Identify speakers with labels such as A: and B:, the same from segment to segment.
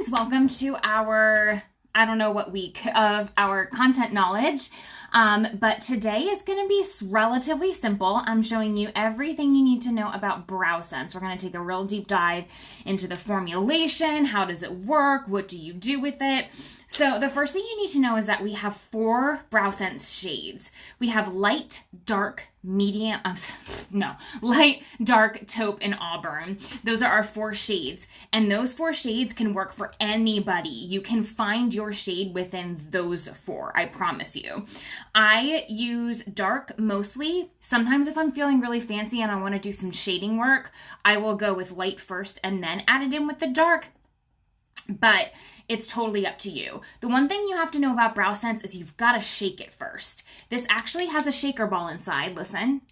A: friends, welcome to our, I don't know what week of our content knowledge, but today is going to be relatively simple. I'm showing you everything you need to know about BrowSense. We're going to take a real deep dive into the formulation, how does it work, what do you do with it. So the first thing you need to know is that we have 4 BrowSense shades. We have light, dark, medium, light, dark, taupe, and auburn. Those are our 4 shades. And those 4 shades can work for anybody. You can find your shade within those 4, I promise you. I use dark mostly. Sometimes if I'm feeling really fancy and I want to do some shading work, I will go with light first and then add it in with the dark. But it's totally up to you. The one thing you have to know about BrowSense is you've got to shake it first. This actually has a shaker ball inside. Listen.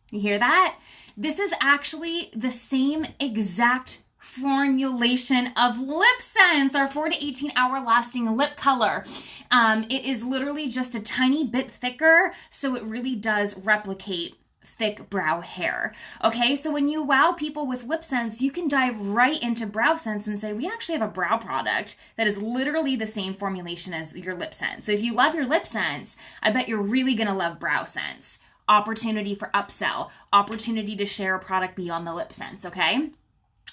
A: You hear that? This is actually the same exact formulation of LipSense, our 4 to 18 hour lasting lip color. It is literally just a tiny bit thicker, so it really does replicate thick brow hair. Okay, so when you wow people with LipSense, you can dive right into BrowSense and say, we actually have a brow product that is literally the same formulation as your LipSense. So if you love your LipSense, I bet you're really gonna love BrowSense. Opportunity for upsell, opportunity to share a product beyond the LipSense, okay?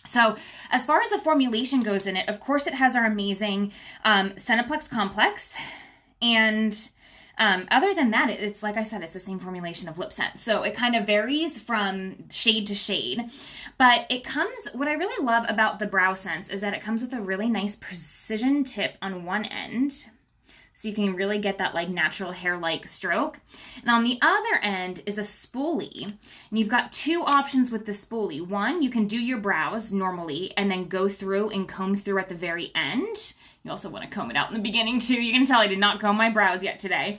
A: So as far as the formulation goes in it, of course it has our amazing Cineplex Complex, and other than that, it's like I said, it's the same formulation of LipSense. So it kind of varies from shade to shade, but it comes, what I really love about the BrowSense is that it comes with a really nice precision tip on one end. So you can really get that like natural hair-like stroke. And on the other end is a spoolie. And you've got 2 options with the spoolie. One, you can do your brows normally and then go through and comb through at the very end. You also want to comb it out in the beginning too. You can tell I did not comb my brows yet today.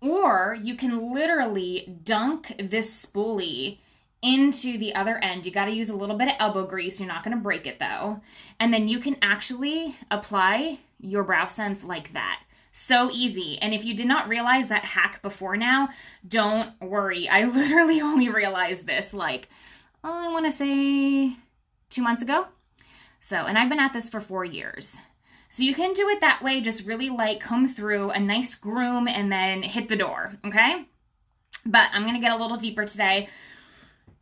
A: Or you can literally dunk this spoolie into the other end. You got to use a little bit of elbow grease. You're not going to break it though. And then you can actually apply your BrowSense like that. So easy. And if you did not realize that hack before now, don't worry. I literally only realized this like, I want to say 2 months ago. So, and I've been at this for 4 years. So you can do it that way, just really like comb through a nice groom and then hit the door, okay? But I'm going to get a little deeper today,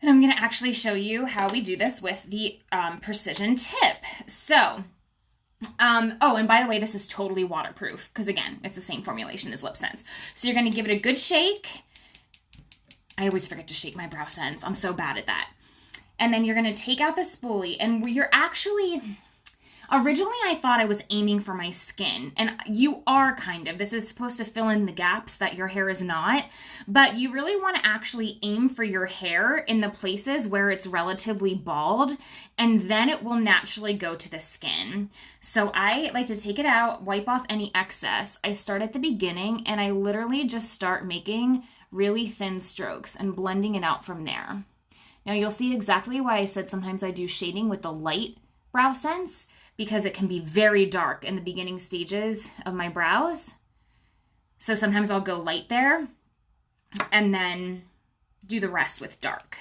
A: and I'm going to actually show you how we do this with the precision tip. So, oh, and by the way, this is totally waterproof because again, it's the same formulation as LipSense. So you're going to give it a good shake. I always forget to shake my BrowSense. I'm so bad at that. And then you're going to take out the spoolie, and you're actually, originally I thought I was aiming for my skin, and you are kind of. This is supposed to fill in the gaps that your hair is not, but you really want to actually aim for your hair in the places where it's relatively bald, and then it will naturally go to the skin. So I like to take it out, wipe off any excess. I start at the beginning, and I literally just start making really thin strokes and blending it out from there. Now you'll see exactly why I said sometimes I do shading with the light BrowSense, because it can be very dark in the beginning stages of my brows. So sometimes I'll go light there and then do the rest with dark.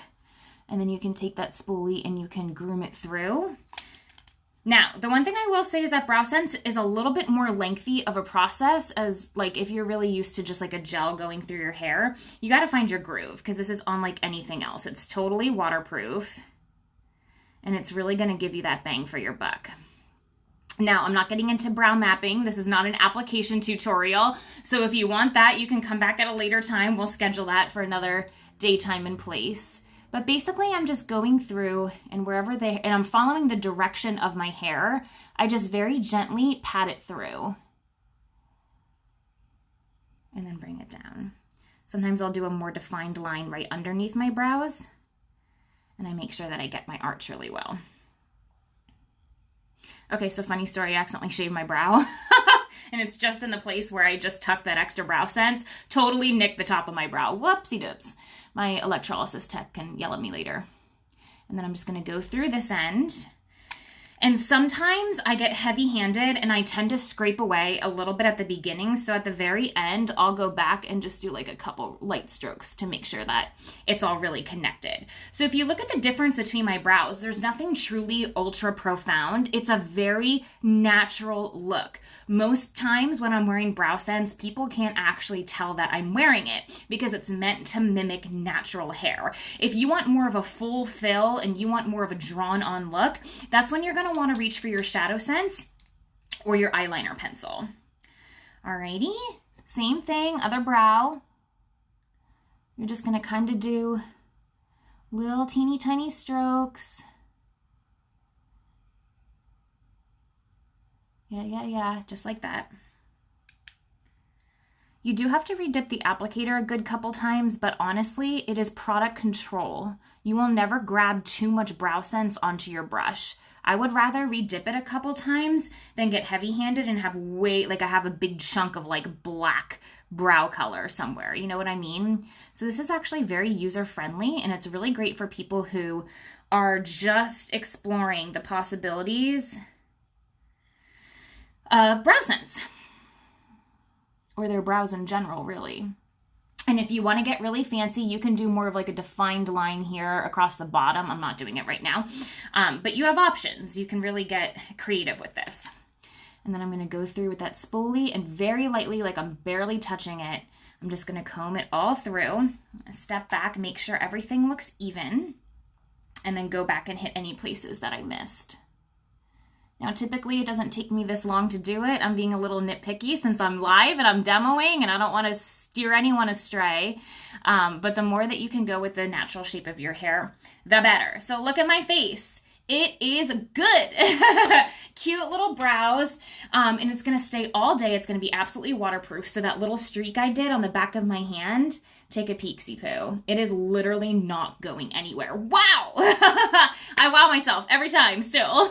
A: And then you can take that spoolie and you can groom it through. Now, the one thing I will say is that BrowSense is a little bit more lengthy of a process, as like if you're really used to just like a gel going through your hair, you got to find your groove because this is unlike anything else. It's totally waterproof and it's really going to give you that bang for your buck. Now, I'm not getting into brow mapping. This is not an application tutorial. So if you want that, you can come back at a later time. We'll schedule that for another day, time, and place. But basically, I'm just going through and and I'm following the direction of my hair. I just very gently pat it through. And then bring it down. Sometimes I'll do a more defined line right underneath my brows. And I make sure that I get my arch really well. Okay, so funny story, I accidentally shaved my brow. And it's just in the place where I just tucked that extra BrowSense. Totally nicked the top of my brow. Whoopsie doops. My electrolysis tech can yell at me later. And then I'm just going to go through this end. And sometimes I get heavy-handed and I tend to scrape away a little bit at the beginning. So at the very end, I'll go back and just do like a couple light strokes to make sure that it's all really connected. So if you look at the difference between my brows, there's nothing truly ultra profound. It's a very natural look. Most times when I'm wearing BrowSense, people can't actually tell that I'm wearing it because it's meant to mimic natural hair. If you want more of a full fill and you want more of a drawn on look, that's when you're going to want to reach for your ShadowSense or your eyeliner pencil. Alrighty, same thing, other brow. You're just going to kind of do little teeny tiny strokes. Yeah, just like that. You do have to redip the applicator a good couple times, but honestly, it is product control. You will never grab too much BrowSense onto your brush. I would rather redip it a couple times than get heavy-handed and have I have a big chunk of like black brow color somewhere. You know what I mean? So this is actually very user-friendly, and it's really great for people who are just exploring the possibilities of BrowSense, or their brows in general, really. And if you want to get really fancy, you can do more of like a defined line here across the bottom. I'm not doing it right now, but you have options. You can really get creative with this. And then I'm going to go through with that spoolie and very lightly, like I'm barely touching it, I'm just going to comb it all through, step back, make sure everything looks even, and then go back and hit any places that I missed. Now, typically it doesn't take me this long to do it. I'm being a little nitpicky since I'm live and I'm demoing and I don't want to steer anyone astray. But the more that you can go with the natural shape of your hair, the better. So look at my face. It is good. Cute little brows. And it's going to stay all day. It's going to be absolutely waterproof. So that little streak I did on the back of my hand, take a peek-see poo. It is literally not going anywhere. Wow. I wow myself every time still.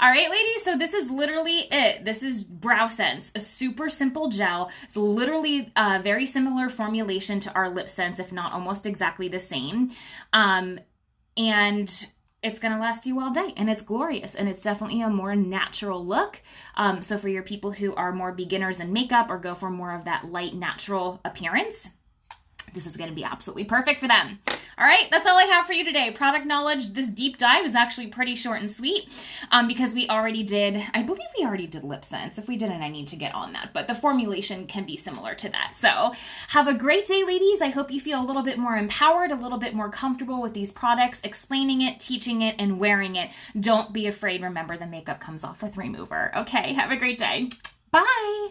A: All right, ladies, so this is literally it. This is BrowSense, a super simple gel. It's literally a very similar formulation to our LipSense, if not almost exactly the same. And it's going to last you all day, and it's glorious, and it's definitely a more natural look. So for your people who are more beginners in makeup or go for more of that light natural appearance, this is going to be absolutely perfect for them. All right, that's all I have for you today. Product knowledge, this deep dive is actually pretty short and sweet because we already did, I believe we already did LipSense. If we didn't, I need to get on that, but the formulation can be similar to that. So have a great day, ladies. I hope you feel a little bit more empowered, a little bit more comfortable with these products, explaining it, teaching it, and wearing it. Don't be afraid. Remember, the makeup comes off with remover. Okay, have a great day. Bye.